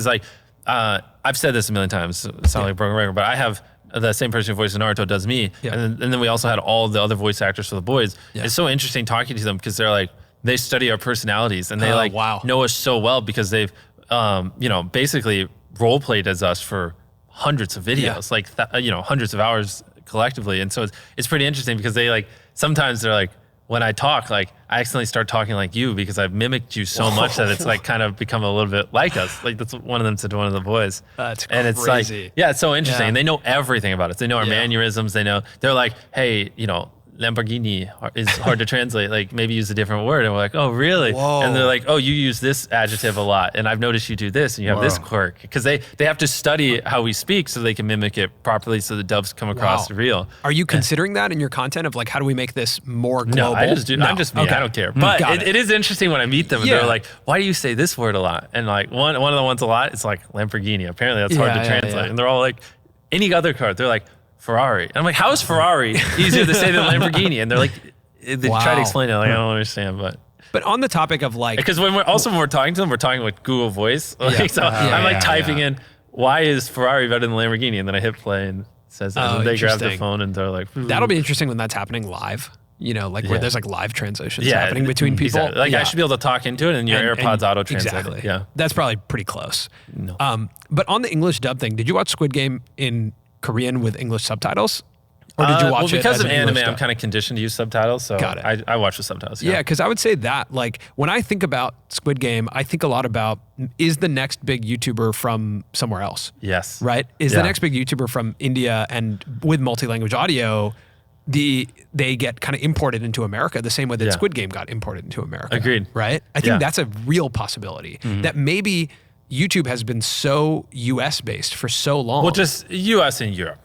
because like I've said this a million times, so it sounds like a broken record, but I have the same person who voices Naruto does me, and then we also had all the other voice actors for the boys. It's so interesting talking to them because they're like they study our personalities and they know us so well because they've basically role played as us for hundreds of videos, like hundreds of hours collectively, and so it's pretty interesting because they like sometimes they're like when I talk like I accidentally start talking like you because I've mimicked you so much that it's like kind of become a little bit like us. Like that's what one of them said to one of the boys. That's and crazy. It's like it's so interesting. And they know everything about us. They know our mannerisms. They're like, hey, Lamborghini is hard to translate. Like maybe use a different word. And we're like, oh, really? Whoa. And they're like, oh, you use this adjective a lot. And I've noticed you do this and you have this quirk. Because they have to study how we speak so they can mimic it properly so the dubs come across real. Are you considering that in your content of like, how do we make this more global? No, I just do. No. I'm just me. Okay. I don't care. But it is interesting when I meet them and they're like, why do you say this word a lot? And like one of the ones a lot, it's like Lamborghini. Apparently that's hard to translate. And they're all like, any other car, they're like, Ferrari. And I'm like, how is Ferrari easier to say than Lamborghini? And they're like, they try to explain it. Like, I don't understand, but on the topic of like, because when we're talking to them, we're talking with Google Voice. Like, I'm typing in, why is Ferrari better than Lamborghini? And then I hit play and it says that. And they grab the phone and they're like, that'll be interesting when that's happening live. Where there's like live translations happening between people. Exactly. Like I should be able to talk into it and your AirPods auto translate. Exactly. Yeah. That's probably pretty close. No. But on the English dub thing, did you watch Squid Game in Korean with English subtitles? Or did you watch it because as of anime, I'm kind of conditioned to use subtitles, so I watch the subtitles. Yeah, because I would say that, like, when I think about Squid Game, I think a lot about, is the next big YouTuber from somewhere else? Yes. Right? Is the next big YouTuber from India, and with multi-language audio, they get kind of imported into America the same way that Squid Game got imported into America. Agreed. Right? I think that's a real possibility, that maybe YouTube has been so US based for so long. Well, just US and Europe.